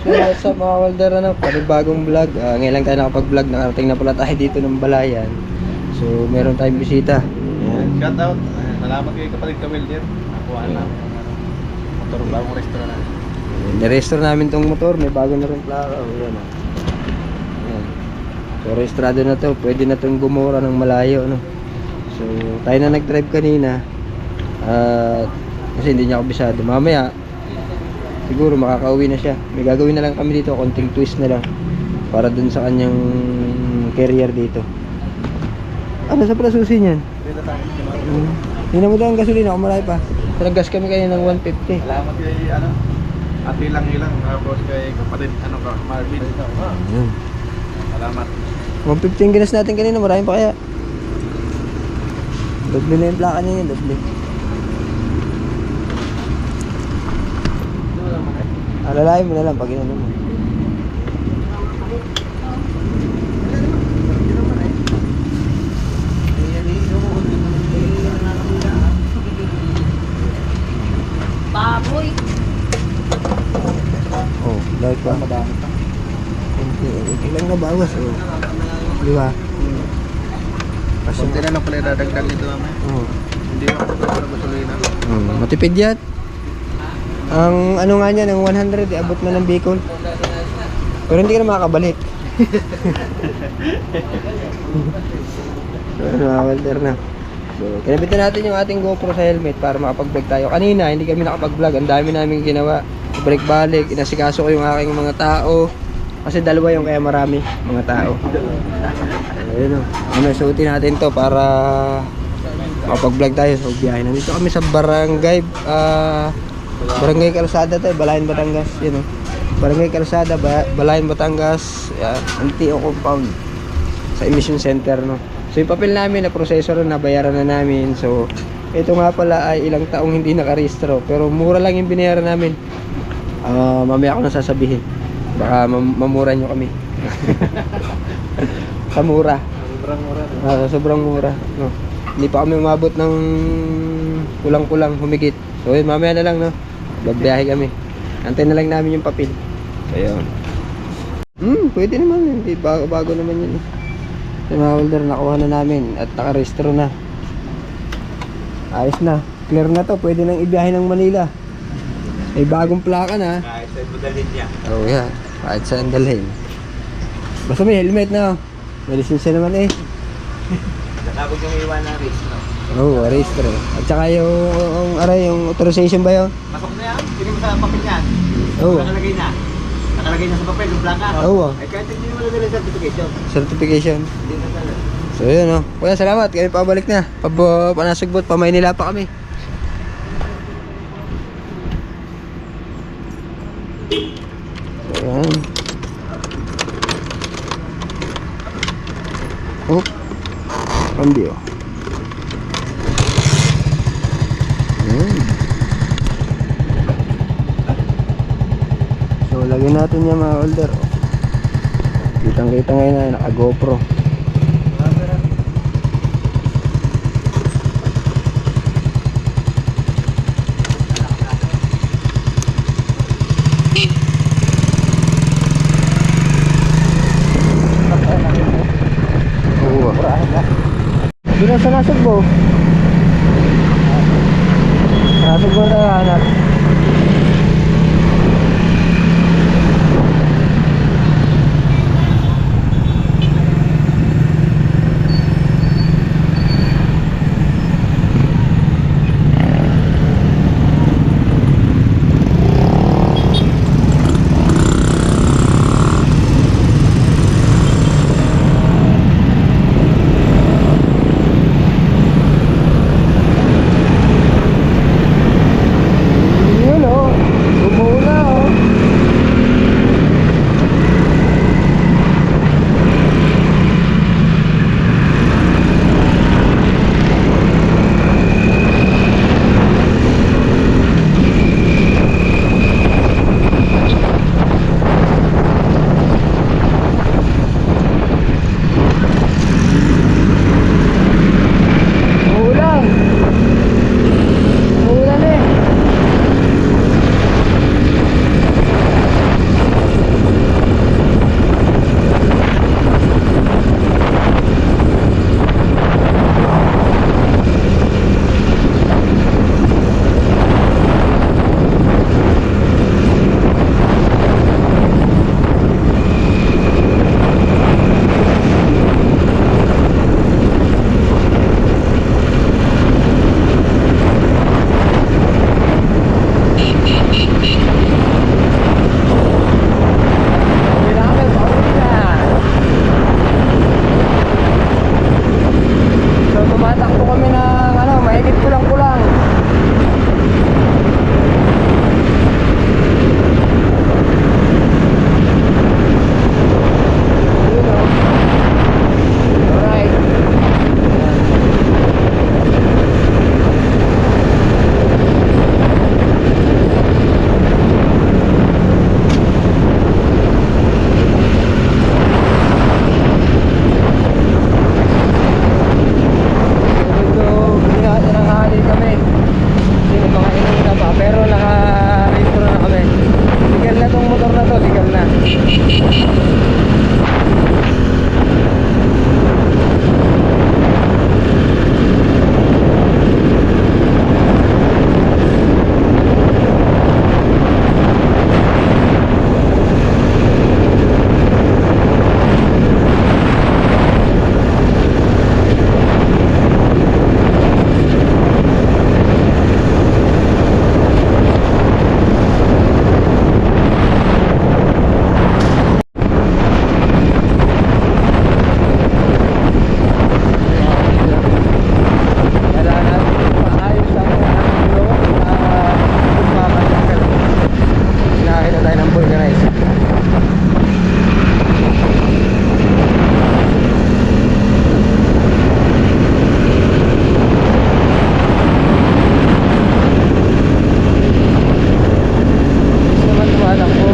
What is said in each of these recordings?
What's up mga welder, ano, panibagong vlog. Ngayon lang tayo nakapag-vlog, nakarating na pala tayo dito ng Balayan. So, meron tayong bisita. Ayan. Shout out. Salamat kay kapatid ka welder. Nakuha namin yung motor bagong restaurant namin. Nirestore namin tong motor, may bago na rin plaka. Ayan, oh. Ayan. So, registrado na to, pwede na tong gumura ng malayo, no. So, tayo na nag-drive kanina. Kasi hindi niya ako bisado. Mamaya, siguro makakauwi na siya. May gagawin na lang kami dito, konting twist na lang para dun sa kanyang career dito. Ano sa pala susi niyan? Dito tayo. Tingnan mo daw ang gasolina, kung marami pa. Nag-gas kami kayo ng 150. Salamat kay at ilang tapos kay kapatid Marvin. Ayun. Salamat. 150 yung ginas natin kanina, marami pa kaya. Doble na yung plaka niya yun, doble. Alalayan mo na lang pag inano mo. Baboy. Oh, dahil pa madami pa. Hindi lang na bawas, oh. Di ba? Kasi Kunti na lang pala dadagdag nito naman. oh. Hindi ako pagkakala ng gasolina. Matipid yan. Ang ano nga niya, ng 100, abot na ng Bicol. Pero hindi ka na makakabalik. So, mga welder na. So, kinabitan natin yung ating GoPro sa helmet para makapag-vlog tayo. Kanina, hindi kami nakapag-vlog. Ang dami namin ginawa. Balik-balik, inasikaso ko yung aking mga tao. Kasi dalawa yung kaya marami mga tao. Ayun o. Suotin natin to para makapag-vlog tayo sa biyahe. Nandito kami sa Barangay Calzada tayo, Balayan, Batangas. Yun o. Barangay Calzada, Balayan, Batangas. NTO compound. Sa emission center, no. So yung papel namin na processor na bayaran na namin. So ito nga pala ay ilang taong hindi nakarehistro. Pero mura lang yung binayaran namin. Mamaya ko na sasabihin. Baka mamura nyo kami. Sa mura. Sobrang mura. Sobrang mura, no. Hindi pa kami umabot ng kulang-kulang humigit. So yun, mamaya na lang, no. Bagbiyahe kami. Antayin na lang namin yung papel. So yun. Pwede naman. Hindi bago naman yun. Yung mga holder nakuha na namin at nakarehistro na. Ayos na. Clear na to. Pwede nang ibiyahe ng Manila. May bagong plaka na. Kahit sa budalin niya. Oh yeah. Kahit saan dalhin. Basta may helmet na. May lisensya naman eh. Nakabog yung iwan na race, no? Oo, registro. At saka yung authorization ba yun? Pasok na yan. Hindi mo sa papel yan. Oo. Nakalagay na. Nakalagay na sa papel, yung plaka. Oo. Ay kahit hindi mo nadala yung certification. Certification. Hindi na dala. So yun o. Kuya, salamat. Kami pabalik na. Panasugbot, Pamaynila pa kami. So yan. Oh. Cambio. So lagyan natin yung mga holder. Kitang kita ngayon na naka GoPro. Doon sa Nasugbo. Nasugbo na tayo anak. Kailangan maayos lang ang Nakakita tayo ng vulcanizer. Gusto naman tumatakbo.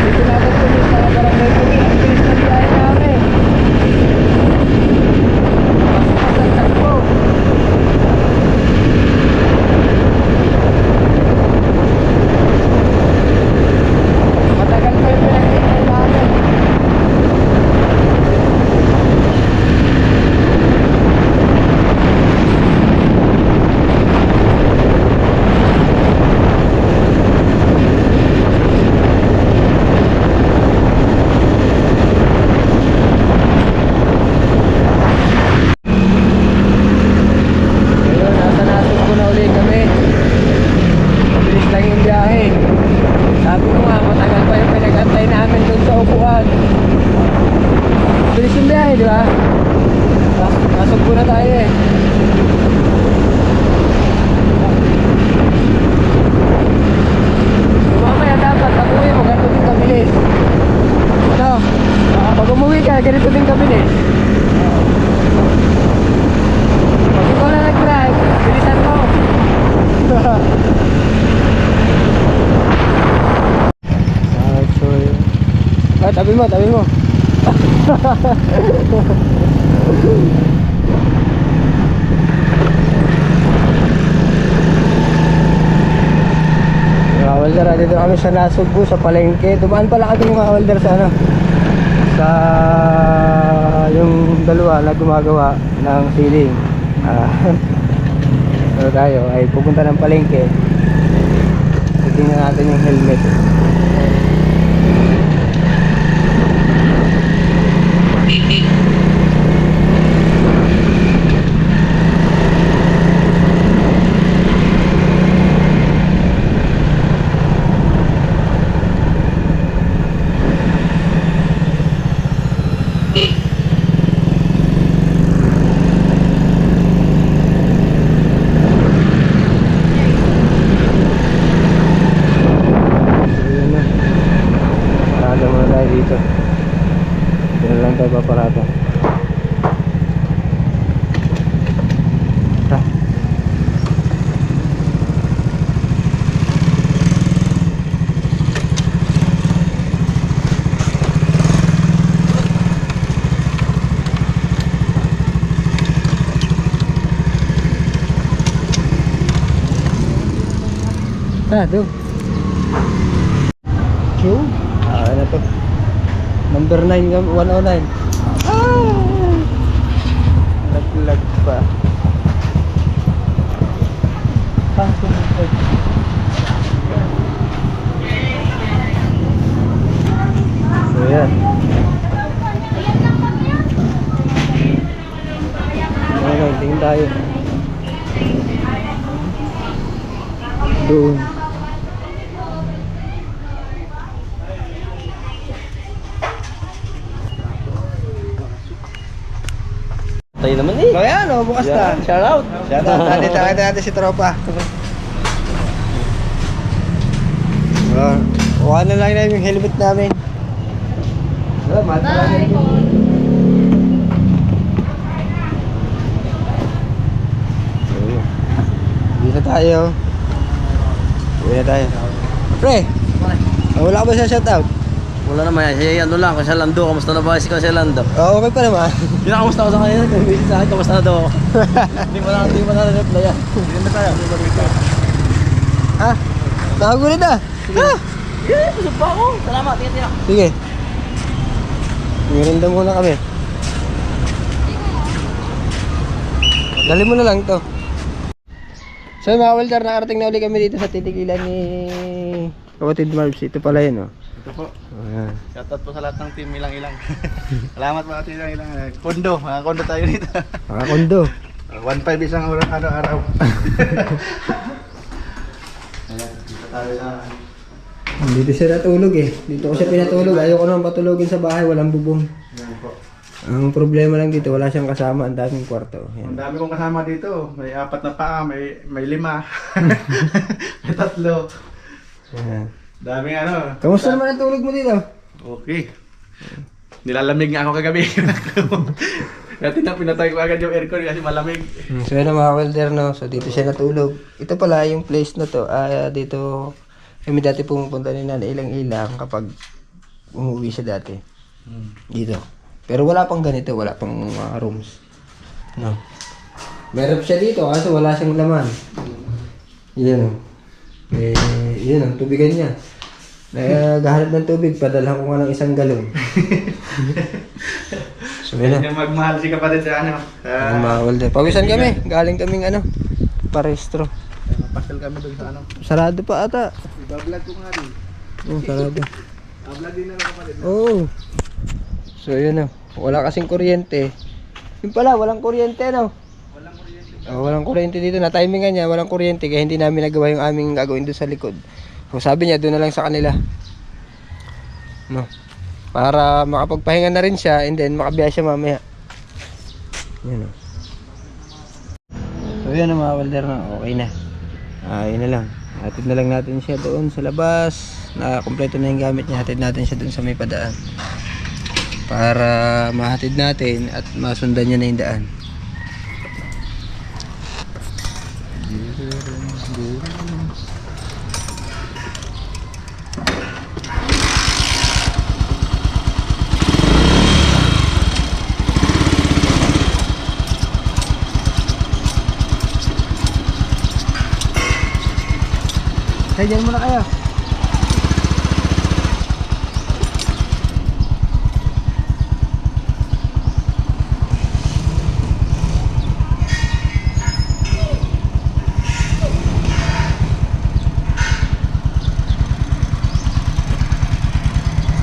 Dito natin tuloy sa barangay Puti. Ang bilis na biyahe namin. Pasok sa takbo. Matagal pa yung pinag-iintay namin. Ngayon, nasa Nasugbu na uli kami. Bilis lang yung biyahe. Sabi ko nga, matagal pa yung pinag-antay namin dun sa upuan. Bilis yung biyahe, di ba? Nasugbu na tayo eh. So, mamaya dapat, pag uwi mo, ganito din kabilis. No? Pag umuwi ka, ganito din kabilis. Pag ikaw na nag-drive, bilisan mo. Ah, tabi mo, tabi mo. Mga welder, dito kami sa Nasugbu, sa palengke. Dumaan pala kami mga welder sa ano, sa yung dalawa na gumagawa ng ceiling. So tayo ay pupunta ng palengke. Tingnan natin yung helmet. Dito. Diyan lang tayo paparada. Ha? Doon. Q? Ano to? Number 9, 109. Naglag pa. So yan. Okay, tingin tayo. Doon. Tayo naman eh. So yan, bukas na. Shout out. Shout out natin si Tropa. Kuha na lang namin yung helmet namin. Salamat. Bye. Uwi na tayo. Uwi na tayo. Pre, wala ka ba sa shoutout? Wala naman yan. Hey, ano lang, kasi Lando. Kamusta na ba si kasi Lando? Oo, okay pa naman. Kamusta ko sa kanya? Nag-visit sa akin, kamusta na daw ako? Hindi mo na reply yan. Hindi na tayo. Ha? Nakagulit na. Ha? Yeah, busog pa ako. Salamat, tingnan. Sige. Mirinda muna kami. Dali mo na lang to. So mga welder, nakarating na uli kami dito sa titigilan ni kapatid Marbs. Ito pala yun, oh. Ito po. Ayan. Shoutout po sa lahat ng team ilang-ilang. Salamat mga team ilang-ilang. Kondo, mga kondo tayo dito. Mga kondo. 1.5 isang araw-araw. Ayan, dito tayo sa... Dito siya natulog eh. Dito ko siya pinatulog. Ayoko naman patulogin sa bahay, walang bubong. Ayan po. Ang problema lang dito, wala siyang kasama, ang daming kwarto. Ang Ayan. dami kong kasama dito. May 4 na paa, may 5. May 3. Ayan. Daming ano. Kamusta naman ang tulog mo dito? Okay. Nilalamig nga ako kagabi. Dati na pinatay ko agad yung aircon kasi malamig. So yun ang mga welder, no? So dito siya natulog. Ito pala yung place na to. Dito kami dati pumupunta ni Nanay ilang-ilang kapag umuwi siya dati. Dito. Pero wala pang ganito, wala pang rooms. No. Meron siya dito kaso wala siyang laman. Yan o. Yan ang tubigan niya. Nagahanap ng tubig, padala ko nga ng 1 galon. So yun na. Yung magmahal si kapatid sa ano. Ang mga welder. Pawisan kami. Galing kaming parestro. Pasal kami doon sa ano. Sarado pa ata. Iba-vlog ko nga rin. Sarado. Vlog din na ako kapatid. Oo. So yun na. Wala kasing kuryente. Yun pala, walang kuryente no. Walang kuryente. Walang kuryente dito. Na-timingan niya, walang kuryente. Kaya hindi namin nagawa yung aming gagawin doon sa likod. So sabi niya, doon na lang sa kanila. No. Para makapagpahinga na rin siya and then makabiya siya mamaya. Yan o. So yun mga welder na. Okay na. Yun na lang. Hatid na lang natin siya doon sa labas. Nakakompleto na yung gamit niya. Hatid natin siya doon sa may padaan. Para mahatid natin at masundan niya na yung daan. Kaya dyan muna kayo.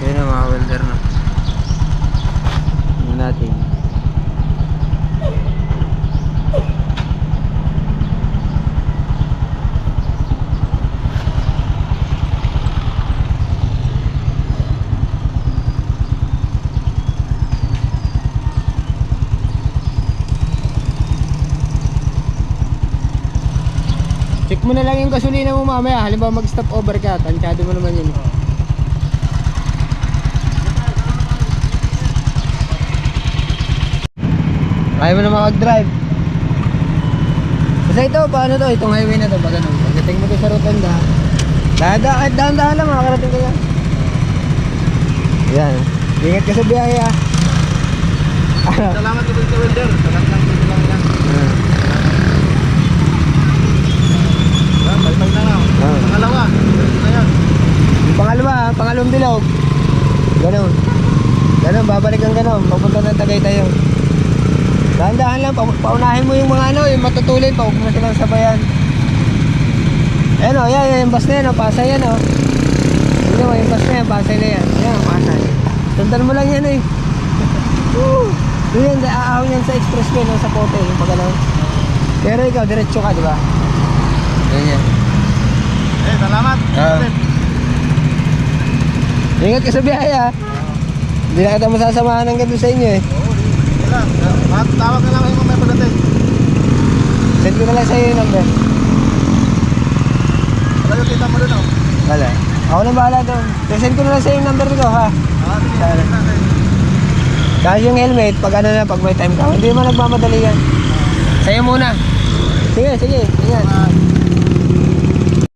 Yan ang mga welder na. Yan natin. Check mo na lang yung gasolina mo mamaya. Halimbawa mag-stop over ka, tansyado mo naman yun. Ayaw mo na mag-drive. Kasi ito, paano to? Itong highway na to, ba ganun? Pagdating mo to sa rotunda, dahan-dahan lang, makakarating ka yan. Yan. Ingat ka sa biyahe ah. Salamat po sa welder. Salamat lang lang yan. Bye-bye na lang. Pangalawa. Ito yan. Yung pangalawang bilog. Ganun. Ganun, babalik ang ganun. Papunta ng Tagaytay yun. Dahan-dahan lang, paunahin mo yung mga yung matutulin, paupo na silang sabayan. Ayan o, yan, yung bus na yan o, Pasay yan o. Tignan mo, yung bus na yan, Pasay na yan. Yan, Pasay. Sundan mo lang yan eh. Doon yan, aahon yan sa expressway, no, sa Kote, yung pagalaw. Pero ikaw, diretso ka, di ba? Yan yan. Salamat. Ingat ka sa biyahe ha. Hindi na kita masasamahan ng ganito sa inyo eh. Tawag na lang kayo kung may pagdating. Send ko na lang sa'yo yung number. Wala yung kita mo doon o? Wala. Ako lang bahala doon. Send ko na lang sa'yo yung number ko ha. Kahit yung helmet, pag ano na, pag may time ka, hindi mo nagmamadali yan. Sa'yo muna. Sige, sige. Ingat.